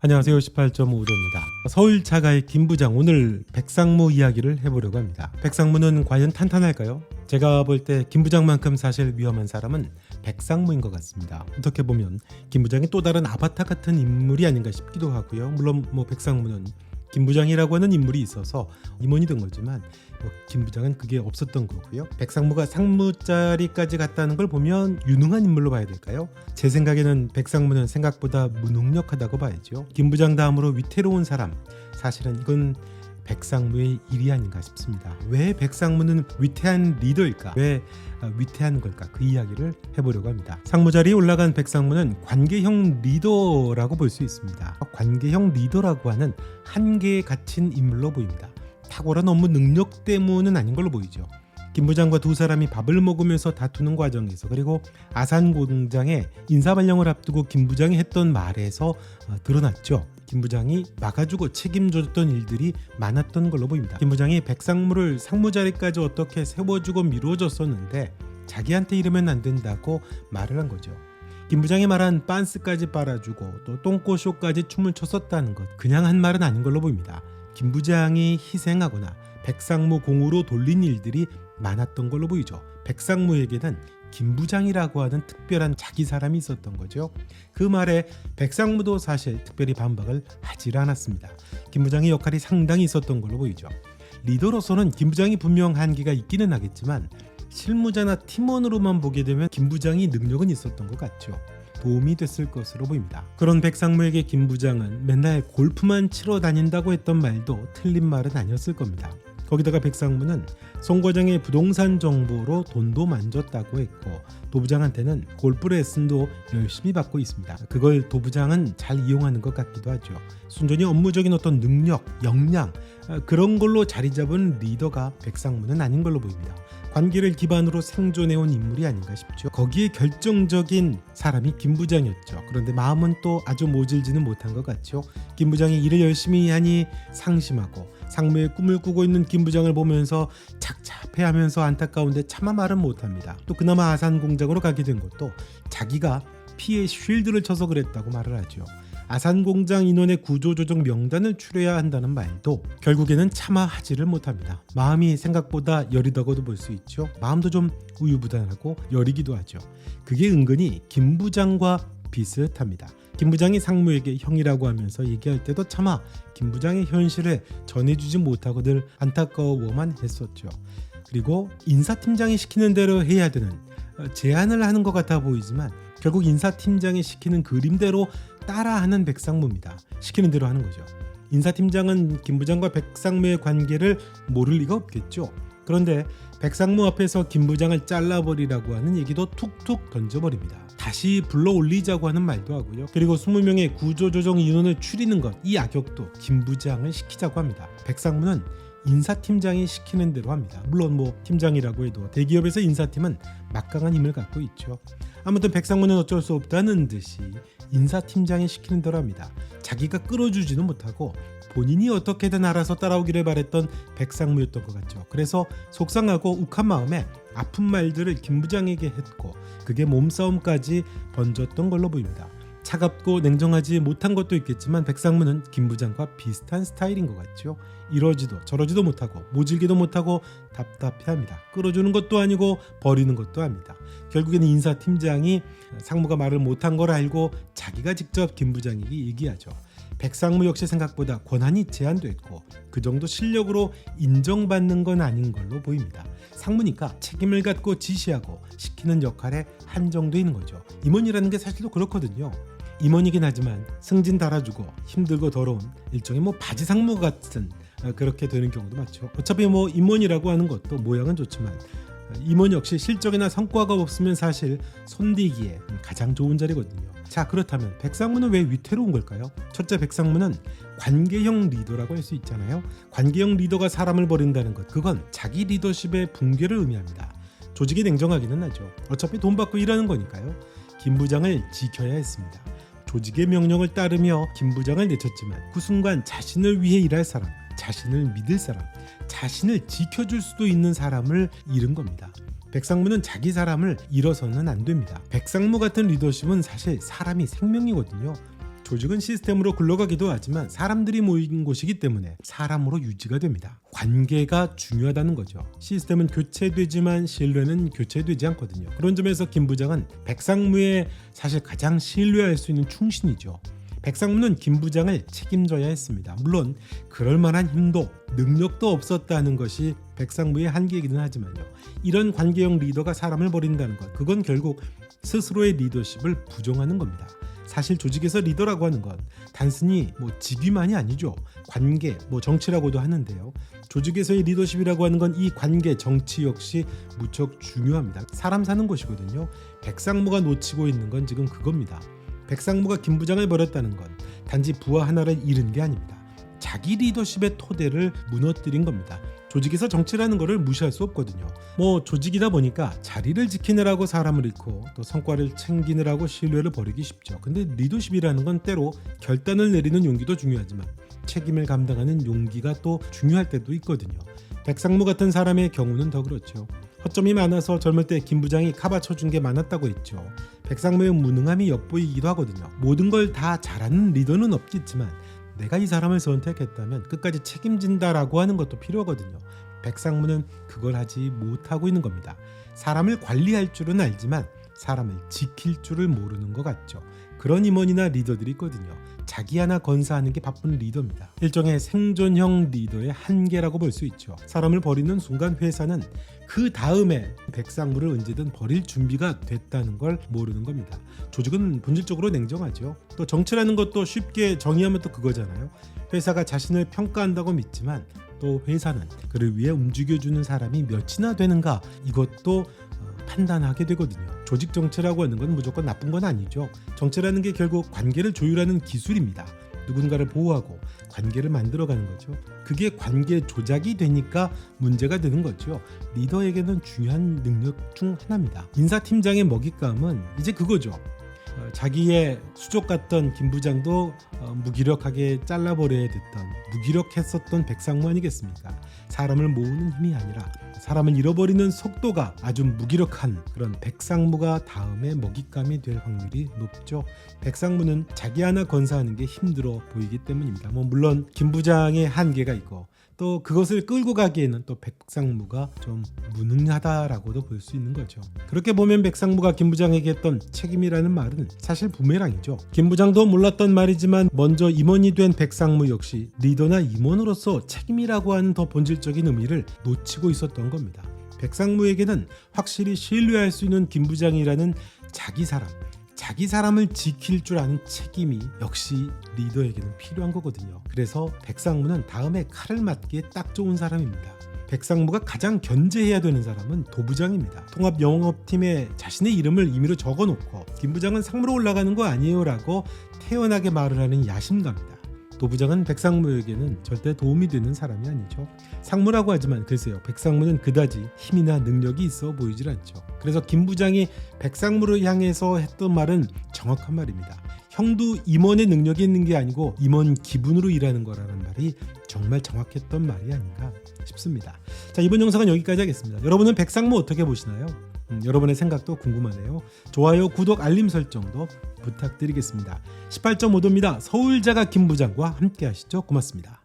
안녕하세요. 18.5도입니다. 서울 차가의 김부장, 오늘 백상무 이야기를 해보려고 합니다. 백상무는 과연 탄탄할까요? 제가 볼 때 김부장만큼 사실 위험한 사람은 백상무인 것 같습니다. 어떻게 보면 김부장이 또 다른 아바타 같은 인물이 아닌가 싶기도 하고요. 물론 백상무는 김부장이라고 하는 인물이 있어서 임원이 된 거지만 김부장은 그게 없었던 거고요. 백상무가 상무 자리까지 갔다는 걸 보면 유능한 인물로 봐야 될까요? 제 생각에는 백상무는 생각보다 무능력하다고 봐야죠. 김부장 다음으로 위태로운 사람, 사실은 이건 백상무의 일이 아닌가 싶습니다. 왜 백상무는 위태한 리더일까? 왜 위태한 걸까? 그 이야기를 해보려고 합니다. 상무 자리에 올라간 백상무는 관계형 리더라고 볼 수 있습니다. 관계형 리더라고 하는 한계에 갇힌 인물로 보입니다. 탁월한 업무 능력 때문은 아닌 걸로 보이죠. 김 부장과 두 사람이 밥을 먹으면서 다투는 과정에서, 그리고 아산 공장의 인사발령을 앞두고 김 부장이 했던 말에서 드러났죠. 김 부장이 막아주고 책임져줬던 일들이 많았던 걸로 보입니다. 김 부장이 백상무를 상무 자리까지 어떻게 세워주고 미뤄줬었는데 자기한테 이러면 안 된다고 말을 한 거죠. 김 부장이 말한 빤스까지 빨아주고 또 똥꼬쇼까지 춤을 췄었다는 것, 그냥 한 말은 아닌 걸로 보입니다. 김 부장이 희생하거나 백상무 공으로 돌린 일들이 많았던 걸로 보이죠. 백상무에게는 김 부장이라고 하는 특별한 자기 사람이 있었던 거죠. 그 말에 백상무도 사실 특별히 반박을 하질 않았습니다. 김 부장의 역할이 상당히 있었던 걸로 보이죠. 리더로서는 김 부장이 분명 한계가 있기는 하겠지만 실무자나 팀원으로만 보게 되면 김 부장이 능력은 있었던 것 같죠. 도움이 됐을 것으로 보입니다. 그런 백상무에게 김 부장은 맨날 골프만 치러 다닌다고 했던 말도 틀린 말은 아니었을 겁니다. 거기다가 백상무는 송 과장의 부동산 정보로 돈도 만졌다고 했고 도 부장한테는 골프 레슨도 열심히 받고 있습니다. 그걸 도 부장은 잘 이용하는 것 같기도 하죠. 순전히 업무적인 어떤 능력, 역량, 그런 걸로 자리 잡은 리더가 백상무는 아닌 걸로 보입니다. 관계를 기반으로 생존해온 인물이 아닌가 싶죠. 거기에 결정적인 사람이 김 부장이었죠. 그런데 마음은 또 아주 모질지는 못한 것 같죠. 김 부장이 일을 열심히 하니 상심하고 상무의 꿈을 꾸고 있는 김 부장을 보면서 착잡해하면서 안타까운데 차마 말은 못합니다. 또 그나마 아산 공장으로 가게 된 것도 자기가 피해 쉴드를 쳐서 그랬다고 말을 하죠. 아산 공장 인원의 구조조정 명단을 추려야 한다는 말도 결국에는 차마 하지를 못합니다. 마음이 생각보다 여리다고도 볼 수 있죠. 마음도 좀 우유부단하고 여리기도 하죠. 그게 은근히 김 부장과 비슷합니다. 김 부장이 상무에게 형이라고 하면서 얘기할 때도 차마 김 부장의 현실을 전해주지 못하고 늘 안타까워만 했었죠. 그리고 인사팀장이 시키는 대로 해야 되는 제안을 하는 것 같아 보이지만 결국 인사팀장이 시키는 그림대로 따라하는 백상무입니다. 시키는 대로 하는 거죠. 인사팀장은 김 부장과 백상무의 관계를 모를 리가 없겠죠. 그런데 백상무 앞에서 김 부장을 잘라버리라고 하는 얘기도 툭툭 던져버립니다. 다시 불러올리자고 하는 말도 하고요. 그리고 20명의 구조조정 인원을 추리는 것, 이 악역도 김 부장을 시키자고 합니다. 백상무는 인사팀장이 시키는 대로 합니다. 물론 팀장이라고 해도 대기업에서 인사팀은 막강한 힘을 갖고 있죠. 아무튼 백상무는 어쩔 수 없다는 듯이 인사팀장이 시키는 대로 합니다. 자기가 끌어주지는 못하고 본인이 어떻게든 알아서 따라오기를 바랬던 백상무였던 것 같죠. 그래서 속상하고 욱한 마음에 아픈 말들을 김 부장에게 했고 그게 몸싸움까지 번졌던 걸로 보입니다. 차갑고 냉정하지 못한 것도 있겠지만 백상무는 김 부장과 비슷한 스타일인 것 같죠. 이러지도 저러지도 못하고 모질기도 못하고 답답해합니다. 끌어주는 것도 아니고 버리는 것도 아닙니다. 결국에는 인사팀장이 상무가 말을 못한 걸 알고 자기가 직접 김 부장에게 얘기하죠. 백상무 역시 생각보다 권한이 제한됐고 그 정도 실력으로 인정받는 건 아닌 걸로 보입니다. 상무니까 책임을 갖고 지시하고 시키는 역할에 한정돼 있는 거죠. 임원이라는 게 사실도 그렇거든요. 임원이긴 하지만 승진 달아주고 힘들고 더러운 일종의 바지 상무 같은 그렇게 되는 경우도 많죠. 어차피 임원이라고 하는 것도 모양은 좋지만 임원 역시 실적이나 성과가 없으면 사실 손대기에 가장 좋은 자리거든요. 자, 그렇다면 백상무는 왜 위태로운 걸까요? 첫째, 백상무는 관계형 리더라고 할 수 있잖아요. 관계형 리더가 사람을 버린다는 것, 그건 자기 리더십의 붕괴를 의미합니다. 조직이 냉정하기는 하죠. 어차피 돈 받고 일하는 거니까요. 김 부장을 지켜야 했습니다. 조직의 명령을 따르며 김 부장을 내쳤지만 그 순간 자신을 위해 일할 사람, 자신을 믿을 사람, 자신을 지켜줄 수도 있는 사람을 잃은 겁니다. 백상무는 자기 사람을 잃어서는 안 됩니다. 백상무 같은 리더십은 사실 사람이 생명이거든요. 조직은 시스템으로 굴러가기도 하지만 사람들이 모인 곳이기 때문에 사람으로 유지가 됩니다. 관계가 중요하다는 거죠. 시스템은 교체되지만 신뢰는 교체되지 않거든요. 그런 점에서 김 부장은 백상무의 사실 가장 신뢰할 수 있는 충신이죠. 백상무는 김 부장을 책임져야 했습니다. 물론 그럴 만한 힘도 능력도 없었다는 것이 백상무의 한계이기는 하지만요. 이런 관계형 리더가 사람을 버린다는 것, 그건 결국 스스로의 리더십을 부정하는 겁니다. 사실 조직에서 리더라고 하는 건 단순히 직위만이 아니죠. 관계, 정치라고도 하는데요. 조직에서의 리더십이라고 하는 건 이 관계, 정치 역시 무척 중요합니다. 사람 사는 곳이거든요. 백상무가 놓치고 있는 건 지금 그겁니다. 백상무가 김 부장을 버렸다는 건 단지 부하 하나를 잃은 게 아닙니다. 자기 리더십의 토대를 무너뜨린 겁니다. 조직에서 정치라는 것을 무시할 수 없거든요. 조직이다 보니까 자리를 지키느라고 사람을 잃고 또 성과를 챙기느라고 신뢰를 버리기 쉽죠. 근데 리더십이라는 건 때로 결단을 내리는 용기도 중요하지만 책임을 감당하는 용기가 또 중요할 때도 있거든요. 백상무 같은 사람의 경우는 더 그렇죠. 허점이 많아서 젊을 때 김 부장이 카바쳐준 게 많았다고 했죠. 백상무의 무능함이 엿보이기도 하거든요. 모든 걸 다 잘하는 리더는 없겠지만 내가 이 사람을 선택했다면 끝까지 책임진다라고 하는 것도 필요하거든요. 백상무는 그걸 하지 못하고 있는 겁니다. 사람을 관리할 줄은 알지만 사람을 지킬 줄을 모르는 것 같죠. 그런 임원이나 리더들이 있거든요. 자기 하나 건사하는 게 바쁜 리더입니다. 일종의 생존형 리더의 한계라고 볼 수 있죠. 사람을 버리는 순간 회사는 그 다음에 백상무를 언제든 버릴 준비가 됐다는 걸 모르는 겁니다. 조직은 본질적으로 냉정하죠. 또 정치라는 것도 쉽게 정의하면 또 그거잖아요. 회사가 자신을 평가한다고 믿지만 또 회사는 그를 위해 움직여주는 사람이 몇이나 되는가, 이것도 판단하게 되거든요. 조직 정치라고 하는 건 무조건 나쁜 건 아니죠. 정치라는 게 결국 관계를 조율하는 기술입니다. 누군가를 보호하고 관계를 만들어가는 거죠. 그게 관계 조작이 되니까 문제가 되는 거죠. 리더에게는 중요한 능력 중 하나입니다. 인사팀장의 먹잇감은 이제 그거죠. 자기의 수족 같던 김 부장도 무기력하게 잘라버려야 됐던, 무기력했었던 백상무 아니겠습니까? 사람을 모으는 힘이 아니라 사람을 잃어버리는 속도가 아주 무기력한 그런 백상무가 다음에 먹잇감이 될 확률이 높죠. 백상무는 자기 하나 건사하는 게 힘들어 보이기 때문입니다. 물론 김 부장의 한계가 있고 또 그것을 끌고 가기에는 또 백상무가 좀 무능하다라고도 볼 수 있는 거죠. 그렇게 보면 백상무가 김 부장에게 했던 책임이라는 말은 사실 부메랑이죠. 김 부장도 몰랐던 말이지만 먼저 임원이 된 백상무 역시 리더나 임원으로서 책임이라고 하는 더 본질적인 의미를 놓치고 있었던 겁니다. 백상무에게는 확실히 신뢰할 수 있는 김 부장이라는 자기 사람을 지킬 줄 아는 책임이 역시 리더에게는 필요한 거거든요. 그래서 백상무는 다음에 칼을 맞기에 딱 좋은 사람입니다. 백상무가 가장 견제해야 되는 사람은 도부장입니다. 통합영업팀에 자신의 이름을 임의로 적어놓고 김 부장은 상무로 올라가는 거 아니에요 라고 태연하게 말을 하는 야심가입니다. 도부장은 백상무에게는 절대 도움이 되는 사람이 아니죠. 상무라고 하지만 글쎄요, 백상무는 그다지 힘이나 능력이 있어 보이질 않죠. 그래서 김 부장이 백상무를 향해서 했던 말은 정확한 말입니다. 형도 임원의 능력이 있는 게 아니고 임원 기분으로 일하는 거라는 말이 정말 정확했던 말이 아닌가 싶습니다. 자, 이번 영상은 여기까지 하겠습니다. 여러분은 백상무 어떻게 보시나요? 여러분의 생각도 궁금하네요. 좋아요, 구독, 알림 설정도 부탁드리겠습니다. 18.5도입니다. 서울자가 김 부장과 함께 하시죠. 고맙습니다.